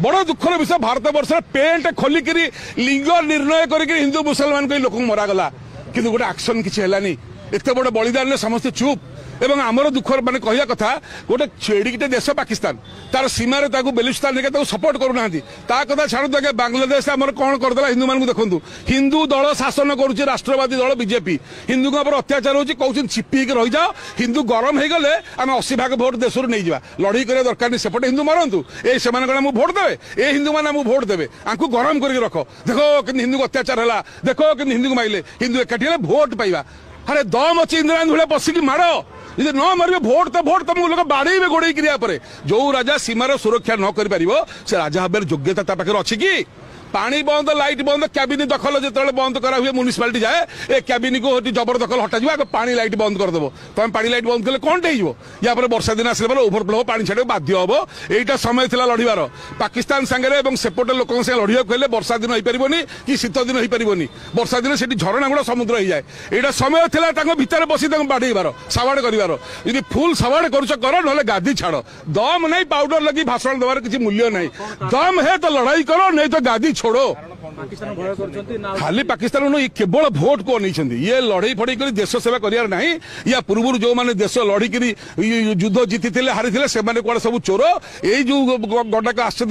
बड़ दुखर विषय भारत वर्ष पेंट खोलिक लिंग निर्णय कर हिंदू मुसलमान को लोक मरागला कि गोटे एक्शन किसी है एत बड़ बलिदान समस्ते चुप एवं आमर दुख माने कहया कथा गोटे छेड़ीटे देश पाकिस्तान तार सीमार बेलुचिस्तान सपोर्ट करूना कथा छाड़ू आगे बांग्लादेश आम कौन करदेला हिंदू मान देखूँ हिंदू दल शासन करुच्च राष्ट्रवादी दल बीजेपी हिंदू अत्याचार होती कहते छिपिक रही जाओ हिंदू गरम हो गले आम 80 भाग भोट देश नहीं जा लड़ई कर दरकार नहीं सेपटे हिंदू मरतु ये भोट देवे ये हिंदू मैंने भोट देवे आपको गरम करके रख देखो कि हिंदू को अत्याचार है देखो कि हिंदू को माइले हिंदू एकाठी भोट पाइबा अरे दम अच्छी इंदिरा गांधी भाई बसिक माड़ यदि न मारे भोट तुमको लोग बाड़े गोड़े जो राजा सीमार सुरक्षा न कर से राजा भाव योग्यता पाखे अच्छी कि पानी बंद लाइट बंद कैबिन दखल जो बंद करा हुए म्युनिसिपालिटी जाए ए कैबिन को जबरदखल हटा पानी लाइट बंद करदेव तुम पानी लाइट बंद कले कौन या वर्षा दिन आसला ओभरफ्लो पानी छाड़ बाध्य हम यहीटा समय था लड़ार पाकिस्तान सांगे सेपटे लोक लड़िया कहले वर्षा दिन हो पारनि कि शीत दिन हो पारनि वर्षा दिन से झरणा गुड़ा समुद्र हो जाए यहाँ समय था भितर बसी बाड़ेबार सवाड़ कर फुल सवाड़ कर ना गादी छाड़ दम नहीं पाउडर लगी भाषण देवार किसी मूल्य नहीं दम है तो लड़ाई करो नहीं तो गादी छोड़ो खाली पाकिस्तान केवल भोट को नहीं ये लड़ई फड़ई कर देश सेवा करार ना या पूर्व जो मैंने देश लड़िक युद्ध जीति हारी से सब चोर यही जो गंडाक आस